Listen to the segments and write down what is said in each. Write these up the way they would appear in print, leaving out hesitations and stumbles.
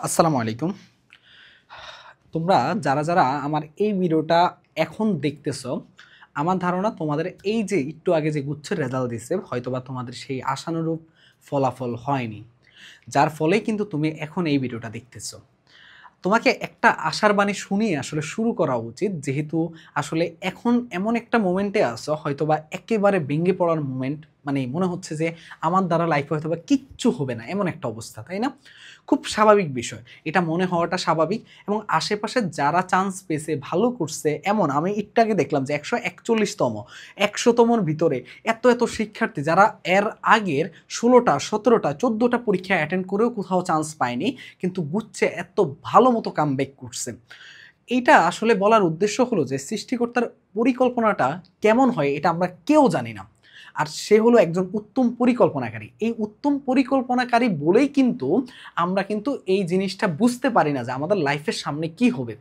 আসসালামু আলাইকুম। তোমরা যারা আমার এই ভিডিওটা এখন দেখতেছো, আমার ধারণা তোমাদের এই যে একটু আগে যে গুচ্ছের রেজাল্ট দিছে হয়তোবা তোমাদের সেই আশানুরূপ ফলাফল হয়নি। যার ফলেই কিন্তু তুমি এখন এই ভিডিওটা দেখতেছো। তোমাকে একটা আশার বাণী শুনিয়ে আসলে শুরু করা উচিত, যেহেতু আসলে এখন এমন একটা মোমেন্টে আছো হয়তোবা একেবারে ভেঙে পড়ার মোমেন্ট, মানে মনে হচ্ছে যে আমার দ্বারা লাইফে হয়তোবা কিচ্ছু হবে না, এমন একটা অবস্থা, তাই না? খুব স্বাভাবিক বিষয়, এটা মনে হওয়াটা স্বাভাবিক। এবং আশেপাশে যারা চান্স পেয়েছে ভালো করছে, এমন আমি একটু আগে দেখলাম যে 141তম 100তমর ভিতরে এত এত শিক্ষার্থী যারা এর আগের 16টা 17টা 14টা পরীক্ষা অ্যাটেন্ড করেও কোথাও চান্স পায়নি, কিন্তু গুচ্ছে এত ভালো মতো কামব্যাক করছে। এইটা আসলে বলার উদ্দেশ্য হলো যে সৃষ্টিকর্তার পরিকল্পনাটা কেমন হয় এটা আমরা কেউ জানি না। আর সে হলো একজন উত্তম পরিকল্পনাকারী। এই উত্তম পরিকল্পনাকারী বলেই কিন্তু আমরা কিন্তু এই জিনিসটা বুঝতে পারি না যে আমাদের লাইফের সামনে কি হবে।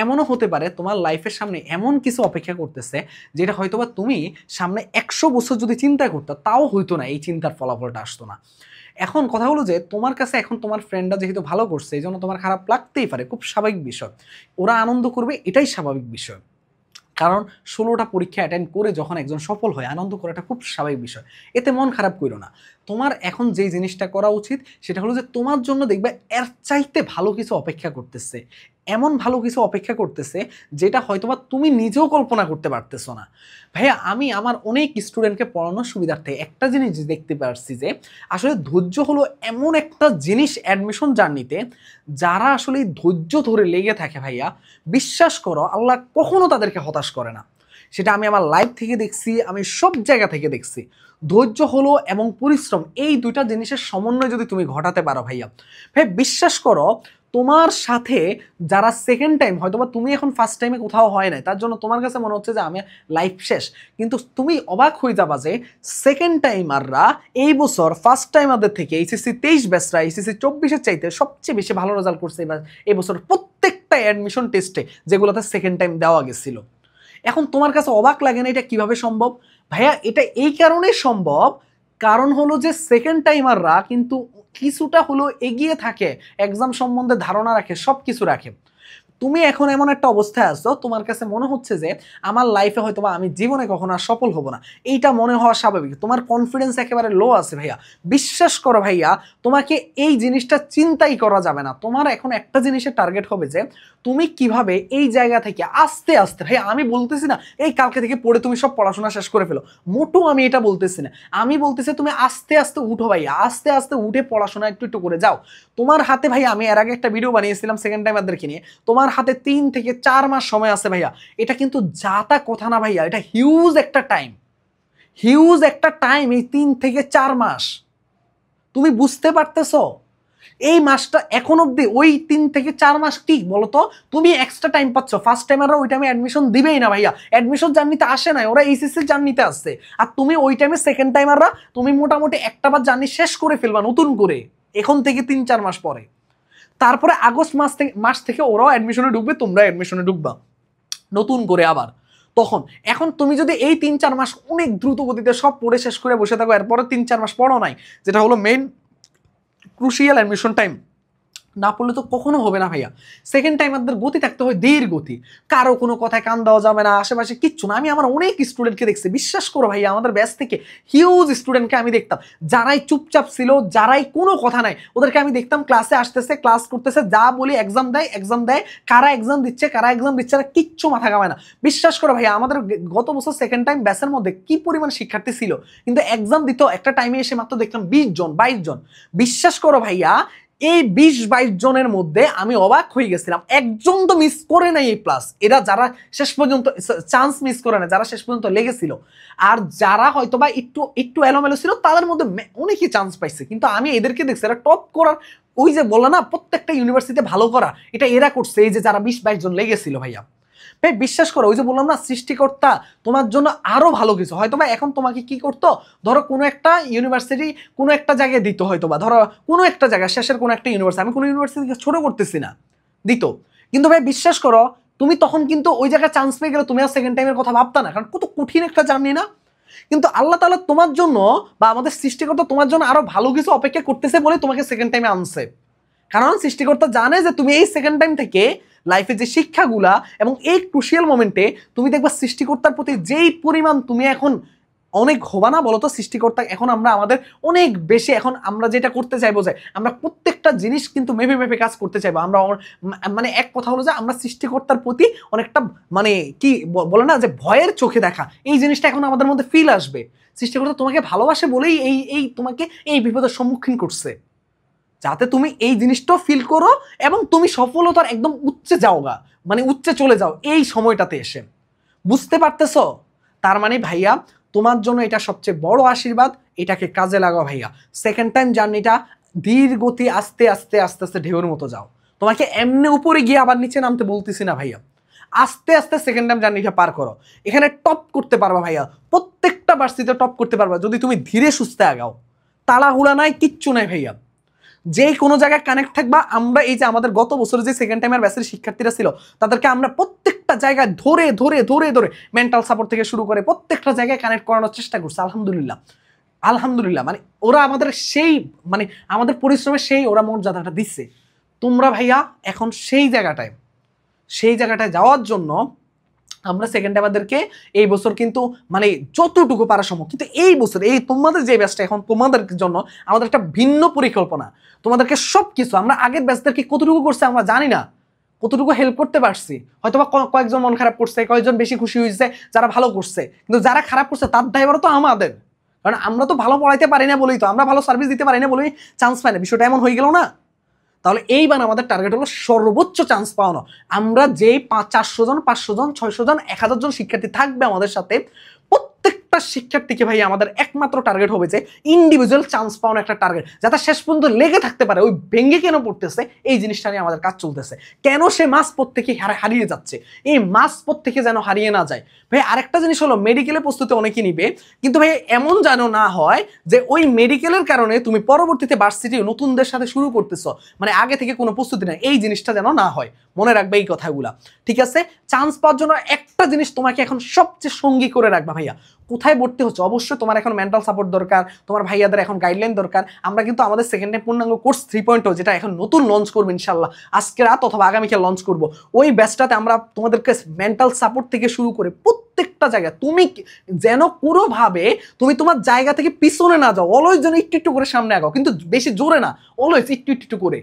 এমনও হতে পারে তোমার লাইফের সামনে এমন কিছু অপেক্ষা করতেছে যেটা হয়তোবা তুমি সামনে 100 বছর যদি চিন্তা করতে তাও হইতো না, এই চিন্তার ফলাফলটা আসতো না। এখন কথা হলো যে তোমার কাছে এখন তোমার ফ্রেন্ডরা যেহেতু ভালো করছে এই জন্য তোমার খারাপ লাগতেই পারে, খুব স্বাভাবিক বিষয়। ওরা আনন্দ করবে, এটাই স্বাভাবিক বিষয়। কারণ 16টা পরীক্ষা অ্যাটেন্ড করে যখন একজন সফল হয় আনন্দ করাটা খুব স্বাভাবিক বিষয়। এতে মন খারাপ করো না। তোমার এখন যেই জিনিসটা করা উচিত সেটা হলো যে তোমার জন্য দেখবে এর চাইতে ভালো কিছু অপেক্ষা করতেছে, এমন ভালো কিছু অপেক্ষা করতেছে যেটা হয়তোবা তুমি নিজেও কল্পনা করতে পারতেছো না। ভাইয়া, আমি আমার অনেক স্টুডেন্টকে পড়ানোর সুবিধার্থে একটা জিনিস দেখতে পারছি যে আসলে ধৈর্য হলো এমন একটা জিনিস অ্যাডমিশন জার্নিতে, যারা আসলে এই ধৈর্য ধরে লেগে থাকে ভাইয়া, বিশ্বাস করো আল্লাহ কখনো তাদেরকে হতাশ করে না। সেটা আমি আমার লাইফ থেকে দেখছি, আমি সব জায়গা থেকে দেখছি। ধৈর্য হলো এবং পরিশ্রম, এই দুইটা জিনিসের সমন্বয় যদি তুমি ঘটাতে পারো ভাইয়া, ভাই বিশ্বাস করো তোমার সাথে যারা সেকেন্ড টাইম, হয়তোবা তুমি এখন ফার্স্ট টাইমে কোথাও হয় নাই তার জন্য তোমার কাছে মনে হচ্ছে যে আমি লাইফ শেষ, কিন্তু তুমি অবাক হয়ে যাবা যে সেকেন্ড টাইমাররা এই বছর ফার্স্ট টাইমারদের থেকে এইচএসসি 23 ব্যাচরা এইচএসসি 24-এর চাইতে সবচেয়ে বেশি ভালো রেজাল্ট করছে এবার এই বছর প্রত্যেকটা অ্যাডমিশন টেস্টে, যেগুলোতে সেকেন্ড টাইম দেওয়া গেছিল। এখন তোমার কাছে অবাক লাগে না এটা কিভাবে সম্ভব? ভাইয়া, এটা এই কারণে সম্ভব, কারণ হলো যে সেকেন্ড টাইমাররা কিন্তু কিছুটা হলো এগিয়ে থাকে, এক্সাম সম্বন্ধে ধারণা রাখে, সব কিছু রাখে। তুমি এখন এমন একটা অবস্থায় আছো, তোমার কাছে মনে হচ্ছে যে আমার লাইফে হয়তো বা আমি জীবনে কখনো আর সফল হব না, এইটা মনে হওয়া স্বাভাবিক। তোমার কনফিডেন্স একেবারে লো আছে ভাইয়া। বিশ্বাস করো ভাইয়া, তোমাকে এই জিনিসটা চিন্তাই করা যাবে না। তোমার এখন একটা জিনিসের টার্গেট হবে যে তুমি কিভাবে এই জায়গা থেকে আস্তে আস্তে, ভাইয়া আমি বলতেছি না এই কালকে থেকে পড়ে তুমি সব পড়াশোনা শেষ করে ফেলো, মোটো আমি এটা বলতেছি না। আমি বলতেছি তুমি আস্তে আস্তে উঠো ভাইয়া, আস্তে আস্তে উঠে পড়াশোনা একটু একটু করে যাও। তোমার হাতে ভাইয়া, আমি এর আগে একটা ভিডিও বানিয়েছিলাম সেকেন্ড টাইমারদেরকে নিয়ে, তোমার হাতে 3 থেকে 4 মাস সময় আছে ভাইয়া। এটা কিন্তু যা তা কথা না ভাইয়া, এটা হিউজ একটা টাইম, হিউজ একটা টাইম। এই 3 থেকে 4 মাস তুমি বুঝতে পারতেছো? এই মাসটা এখন অব্দি ওই 3 থেকে 4 মাস কি বলতো, তুমি এক্সট্রা টাইম পাচ্ছ। ফার্স্ট টাইমাররা ওই টাইমে অ্যাডমিশন দিবেই না ভাইয়া, অ্যাডমিশন জার্নিতে আসে না, ওরা এইচএসসি জার্নিতে আসছে। আর তুমি ওই টাইমে সেকেন্ড টাইমাররা তুমি মোটামুটি একটা বার জার্নি শেষ করে ফেলবা নতুন করে, এখন থেকে 3-4 মাস পরে। তারপরে আগস্ট মাস থেকে ওরাও অ্যাডমিশনে ঢুকবে, তোমরা অ্যাডমিশনে ঢুকবা নতুন করে আবার। তখন এখন তুমি যদি এই 3-4 মাস অনেক দ্রুত গতিতে সব পড়ে শেষ করে বসে থাকো, এরপরে 3-4 মাস পড়ো নাই, যেটা হলো মেইন ক্রুশিয়াল অ্যাডমিশন টাইম, না পড়লে তো কখনো হবে না ভাইয়া। সেকেন্ড টাইমারদের গতি থাকতে হয় ধীর গতি, কারো কোনো কথায় কান দেওয়া যাবে না, আশেপাশে কিচ্ছু না। আমি আমার অনেক স্টুডেন্টকে দেখছি, বিশ্বাস করো ভাইয়া, আমাদের ব্যাচ থেকে হিউজ স্টুডেন্টকে আমি দেখতাম, যারাই চুপচাপ ছিল, যারাই কোনো কথা নাই, ওদেরকে আমি দেখতাম ক্লাসে আসতেছে, ক্লাস করতেছে, যা বলি এক্সাম দেয়, এক্সাম দেয়, কারা এক্সাম দিচ্ছে কারা এক্সাম দিচ্ছে না কিচ্ছু মাথা ঘামায় না। বিশ্বাস করো ভাইয়া, আমাদের গত বছর সেকেন্ড টাইম ব্যাচের মধ্যে কি পরিমাণ শিক্ষার্থী ছিল, কিন্তু এক্সাম দিত একটা টাইমে এসে মাত্র দেখলাম 20 জন 22 জন। বিশ্বাস করো ভাইয়া, এই 20-22 জনের মধ্যে আমি অবাক হয়ে গেছিলাম, একজন তো মিস করে নাই এই প্লাস। এরা যারা শেষ পর্যন্ত চান্স মিস করে না, যারা শেষ পর্যন্ত লেগেছিল, আর যারা হয়তোবা একটু একটু এলোমেলো ছিল তাদের মধ্যে অনেকেই চান্স পাইছে। কিন্তু আমি এদেরকে দেখছি এরা টপ করার, ওই যে বললো না প্রত্যেকটা ইউনিভার্সিটিতে ভালো করা, এটা এরা করছে, এই যে যারা 20-22 জন লেগেছিল ভাইয়া। ভাই বিশ্বাস করো, ওই যে বললাম না সৃষ্টিকর্তা তোমার জন্য আরো ভালো কিছু হয়তোবা এখন তোমাকে কি করতো, ধরো কোনো একটা ইউনিভার্সিটি কোনো একটা জায়গায় দিত, হয়তোবা ধরো কোনো একটা জায়গা শেষের কোনো একটা ইউনিভার্সিটি, আমি কোনো ইউনিভার্সিটিকে ছোট করতেছি না, দিত। কিন্তু ভাই বিশ্বাস করো, তুমি তখন কিন্তু ওই জায়গায় চান্স পেয়ে গেলে তুমি আর সেকেন্ড টাইমের কথা ভাবতা না, কারণ কত কঠিন একটা জার্নি না। কিন্তু আল্লাহ তাআলা তোমার জন্য বা আমাদের সৃষ্টিকর্তা তোমার জন্য আরো ভালো কিছু অপেক্ষা করতেছে বলে তোমাকে সেকেন্ড টাইমে আনছে। কারণ সৃষ্টিকর্তা জানে যে তুমি এই সেকেন্ড টাইম থেকে লাইফে যে শিক্ষাগুলা এবং এই ক্রুশিয়াল মোমেন্টে তুমি দেখবা সৃষ্টিকর্তার প্রতি যেই পরিমাণ তুমি এখন অনেক হবা না বলতো সৃষ্টিকর্তা এখন আমরা আমাদের অনেক বেশি এখন আমরা যেটা করতে চাইবো যে আমরা প্রত্যেকটা জিনিস কিন্তু মেপে মেপে কাজ করতে চাইবো আমরা মানে এক কথা হলো যে আমরা সৃষ্টিকর্তার প্রতি অনেকটা মানে কি বলে না যে ভয়ের চোখে দেখা এই জিনিসটা এখন আমাদের মধ্যে ফিল আসবে সৃষ্টিকর্তা তোমাকে ভালোবাসে বলেই এই তোমাকে এই বিপদের সম্মুখীন করছে যাতে তুমি এই জিনিসটাও ফিল করো এবং তুমি সফলতার একদম উচ্চে যাওগা মানে উচ্চে চলে যাও এই সময়টাতে এসে বুঝতে পারতেছো তার মানে ভাইয়া তোমার জন্য এটা সবচেয়ে বড় আশীর্বাদ এটাকে কাজে লাগাও ভাইয়া সেকেন্ড টাইম জার্নিটা ধীর গতি আস্তে আস্তে আস্তে আস্তে ঢেউর মতো যাও তোমাকে এমনি উপরে গিয়ে আবার নিচে নামতে বলতেছি না ভাইয়া আস্তে আস্তে সেকেন্ড টাইম জার্নিটা পার করো এখানে টপ করতে পারবা ভাইয়া প্রত্যেকটা ভার্সিটিতে টপ করতে পারবা যদি তুমি ধীরে সুস্থে আগাও তাড়াহুড়া নাই কিচ্ছু নাই ভাইয়া যে কোনো জায়গায় কানেক্ট থাকবা আমরা এই যে আমাদের গত বছরে যে সেকেন্ড টাইমের ব্যাচের শিক্ষার্থীরা ছিল তাদেরকে আমরা প্রত্যেকটা জায়গায় ধরে ধরে ধরে ধরে মেন্টাল সাপোর্ট থেকে শুরু করে প্রত্যেকটা জায়গায় কানেক্ট করানোর চেষ্টা করছে আলহামদুলিল্লাহ আলহামদুলিল্লাহ মানে ওরা আমাদের সেই মানে আমাদের পরিশ্রমের সেই ওরা মর্যাদাটা দিচ্ছে তোমরা ভাইয়া এখন সেই জায়গাটায় যাওয়ার জন্য আমরা সেকেন্ড টাইমারদেরকে এই বছর কিন্তু মানে যতটুকু পারা সম্ভব কিন্তু এই বছর এই তোমাদের যে ব্যাচটা এখন তোমাদের জন্য আমাদের একটা ভিন্ন পরিকল্পনা তোমাদেরকে সব কিছু আমরা আগের ব্যাচদেরকে কতটুকু করছে আমরা জানি না কতটুকু হেল্প করতে পারছি হয়তো বা কয়েকজন মন খারাপ করছে কয়েকজন বেশি খুশি হয়েছে যারা ভালো করছে কিন্তু যারা খারাপ করছে তার দায়ভার তো আমাদের কারণ আমরা তো ভালো পড়াইতে পারি না বলেই তো আমরা ভালো সার্ভিস দিতে পারি না বলেই চান্স পাই না বিষয়টা এমন হয়ে গেল না তাহলে এইবার আমাদের টার্গেট হলো সর্বোচ্চ চান্স পাওয়ানো আমরা যেই 400 জন 500 জন 600 জন 1000 জন শিক্ষার্থী থাকবে আমাদের সাথে প্রত্যেকটা শিক্ষার্থীকে ভাই আমাদের একমাত্র টার্গেট হবে যে ইন্ডিভিজুয়াল চান্স পাওয়ানো একটা টার্গেট যাতে শেষ পর্যন্ত লেগে থাকতে পারে ওই ভেঙে কেন পড়তেছে এই জিনিসটা নিয়ে আমাদের কাজ চলতেছে কেন সে মাস পথ থেকে হারিয়ে যাচ্ছে এই মাস পথ থেকে যেন হারিয়ে না যায় ভাই আরেকটা জিনিস হলো মেডিকেলের প্রস্তুতি অনেকেই নিবে কিন্তু ভাই এমন যেন না হয় যে ওই মেডিকেলের কারণে তুমি পরবর্তীতে ভার্সিটি নতুনদের সাথে শুরু করতেছো মানে আগে থেকে কোনো প্রস্তুতি নেই এই জিনিসটা যেন না হয় মনে রাখবে এই কথাগুলা ঠিক আছে চান্স পাওয়ার জন্য একটা জিনিস তোমাকে এখন সবচেয়ে সঙ্গী করে রাখবা ভাইয়া কোথায় ভর্তি হচ্ছে অবশ্যই তোমার এখন মেন্টাল সাপোর্ট দরকার তোমার ভাইয়াদের এখন গাইডলাইন দরকার আমরা কিন্তু আমাদের সেকেন্ড টাইম পূর্ণাঙ্গ কোর্স 3.0 যেটা এখন নতুন লঞ্চ করবো ইনশাল্লাহ আজকে রাত অথবা আগামীকাল লঞ্চ করব ওই ব্যাচটাতে আমরা তোমাদেরকে মেন্টাল সাপোর্ট থেকে শুরু করে প্রত্যেকটা জায়গায় তুমি যেন কোনোভাবে তুমি তোমার জায়গা থেকে পিছনে না যাও অলওয়েজ যেন একটু একটু করে সামনে আগাও কিন্তু বেশি জোরে না অলওয়েজ একটু একটু করে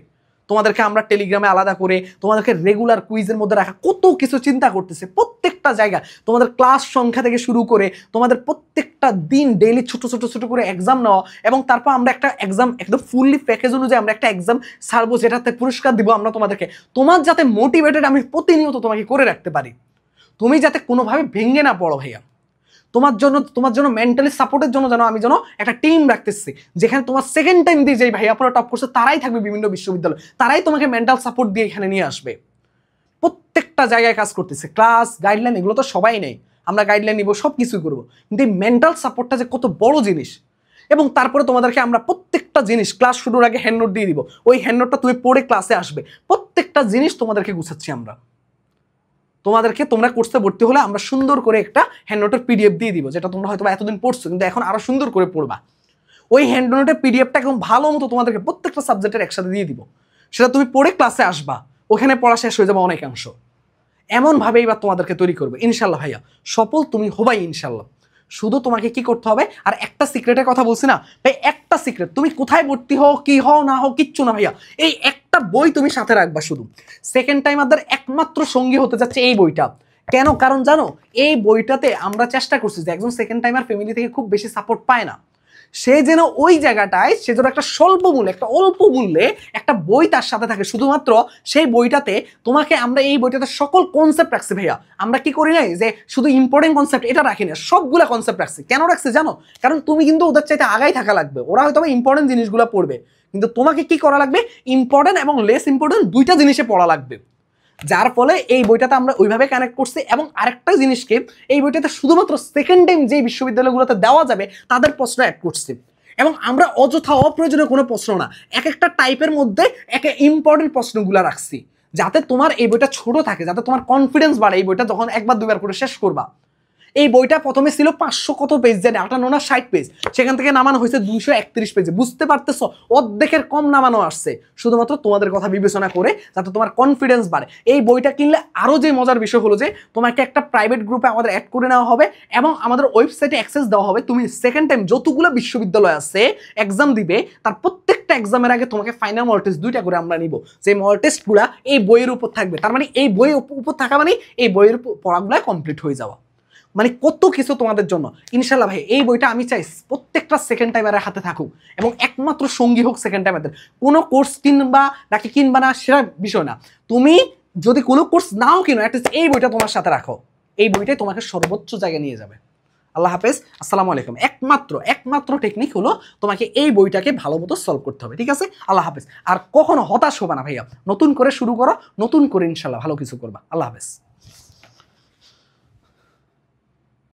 তোমাদেরকে আমরা টেলিগ্রামে আলাদা করে তোমাদেরকে রেগুলার কুইজের মধ্যে রাখা কত কিছু চিন্তা করতেছে প্রত্যেকটা জায়গা তোমাদের ক্লাস সংখ্যা থেকে শুরু করে তোমাদের প্রত্যেকটা দিন ডেইলি ছোট ছোট ছোট করে এক্সাম নেওয়া এবং তারপর আমরা একটা এক্সাম একদম ফুললি প্যাকেজ অনুযায়ী আমরা একটা এক্সাম ছাড়বো যেটাতে পুরস্কার দিব আমরা তোমাদেরকে তোমার যাতে মোটিভেটেড আমি প্রতিনিয়ত তোমাকে করে রাখতে পারি তুমি যাতে কোনোভাবে ভেঙে না পড়ো ভাইয়া তোমার জন্য মেন্টালি সাপোর্টের জন্য যেন আমি যেন একটা টিম রাখতেছি যেখানে তোমার সেকেন্ড টাইম দিয়ে যেই ভাইয়া পুরো টপ করছে তারাই থাকবে বিভিন্ন বিশ্ববিদ্যালয় তারাই তোমাকে মেন্টাল সাপোর্ট দিয়ে এখানে নিয়ে আসবে প্রত্যেকটা জায়গায় কাজ করতেছে ক্লাস গাইডলাইন এগুলো তো সবাই নেই আমরা গাইডলাইন নিব সব কিছুই করবো কিন্তু এই মেন্টাল সাপোর্টটা যে কত বড় জিনিস এবং তারপরে তোমাদেরকে আমরা প্রত্যেকটা জিনিস ক্লাস শুরুর আগে হ্যান্ড নোট দিয়ে দিব ওই হ্যান্ড নোটটা তুমি পড়ে ক্লাসে আসবে প্রত্যেকটা জিনিস তোমাদেরকে গুছাচ্ছি আমরা তোমাদেরকে তোমরা কোর্সে ভর্তি হলে আমরা সুন্দর করে একটা হ্যান্ড নোটের পিডিএফ দিয়ে দিব যেটা তোমরা হয়তো এতদিন পড়ছো কিন্তু এখন আরো সুন্দর করে পড়বা ওই হ্যান্ড নোটের পিডিএফটা একদম ভালো মতো তোমাদেরকে প্রত্যেকটা সাবজেক্টের একসাথে দিয়ে দিব সেটা তুমি পড়ে ক্লাসে আসবা ওখানে পড়া শেষ হয়ে যাবে অনেকাংশ এমনভাবে এবার তোমাদেরকে তৈরি করবে ইনশাল্লাহ ভাইয়া সফল তুমি হবাই ইনশাল্লাহ শুধু তোমাকে কি করতে হবে আর একটা সিক্রেটের কথা বলছি না ভাই একটা সিক্রেট তুমি কোথায় ভর্তি হও কি হও না হও কিচ্ছু না ভাইয়া এই একটা বই তুমি সাথে রাখবা শুধু সেকেন্ড টাইম আমাদের একমাত্র সঙ্গী হতে যাচ্ছে এই বইটা কেন কারণ জানো এই বইটাতে আমরা চেষ্টা করছি যে একজন সেকেন্ড টাইমার ফ্যামিলি থেকে খুব বেশি সাপোর্ট পায় না সে যেন ওই জায়গাটায় সে যেন একটা স্বল্প মূল্যে একটা অল্প মূল্যে একটা বই তার সাথে থাকে শুধুমাত্র সেই বইটাতে তোমাকে আমরা এই বইটাতে সকল কনসেপ্ট রাখছি ভাইয়া আমরা কি করি নাই যে শুধু ইম্পর্টেন্ট কনসেপ্ট এটা রাখি না সবগুলা কনসেপ্ট রাখছি কেন রাখছি জানো কারণ তুমি কিন্তু ওদের চাইতে আগাই থাকা লাগবে ওরা হয়তো ইম্পর্টেন্ট জিনিসগুলো পড়বে কিন্তু তোমাকে কি করা লাগবে ইম্পর্টেন্ট এবং লেস ইম্পর্টেন্ট দুইটা জিনিসে পড়া লাগবে যার ফলে এই বইটাতে আমরা ওইভাবে কানেক্ট করছি এবং আরেকটা জিনিসকে এই বইটাতে শুধুমাত্র সেকেন্ড টাইম যে বিশ্ববিদ্যালয়গুলোতে দেওয়া যাবে তাদের প্রশ্ন অ্যাড করছি এবং আমরা অযথা অপ্রয়োজনীয় কোনো প্রশ্ন না এক একটা টাইপের মধ্যে এক ইম্পর্টেন্ট প্রশ্নগুলো রাখছি যাতে তোমার এই বইটা ছোট থাকে যাতে তোমার কনফিডেন্স বাড়ে এই বইটা যখন একবার দুইবার করে শেষ করবা এই বইটা প্রথমে ছিল 500 কত পেজ জানে, 58 না 60 পেজ, সেখান থেকে নামানো হয়েছে 231 পেজে। বুঝতে পারতেছো, অর্ধেকের কম নামানো আসছে, শুধুমাত্র তোমাদের কথা বিবেচনা করে, যাতে তোমার কনফিডেন্স বাড়ে। এই বইটা কিনলে আরো যে মজার বিষয় হলো যে তোমাকে একটা প্রাইভেট গ্রুপে আমাদের অ্যাড করে নেওয়া হবে এবং আমাদের ওয়েবসাইটে অ্যাক্সেস দেওয়া হবে। তুমি সেকেন্ড টাইম যতগুলো বিশ্ববিদ্যালয় আছে এক্সাম দিবে, তার প্রত্যেকটা এক্সামের আগে তোমাকে ফাইনাল মক টেস্ট 2টা করে আমরা নিব, যে মক টেস্টগুলো এই বইয়ের উপর থাকবে। তার মানে এই বইয়ের উপর থাকা মানে এই বইয়ের পড়াগুলো কমপ্লিট হয়ে যাওয়া, মানে কত কিছু তোমাদের জন্য। ইনশাল্লাহ ভাই এই বইটা আমি চাই প্রত্যেকটা সেকেন্ড টাইমারের হাতে থাকুক এবং একমাত্র সঙ্গী হোক সেকেন্ড টাইমারদের। কোনো কোর্স কিনবা নাকি কিনবা না সেটা বিষয় না, তুমি যদি কোনো কোর্স নাও কিনো অ্যাটলিস্ট এই বইটা তোমার সাথে রাখো, এই বইটাই তোমাকে সর্বোচ্চ জায়গায় নিয়ে যাবে। আল্লাহ হাফেজ, আসসালামু আলাইকুম। একমাত্র টেকনিক হলো তোমাকে এই বইটাকে ভালো মতো সলভ করতে হবে, ঠিক আছে? আল্লাহ হাফেজ। আর কখনো হতাশ হবে না ভাইয়া, নতুন করে শুরু করো, নতুন করে ইনশাল্লাহ ভালো কিছু করবা। আল্লাহ হাফেজ।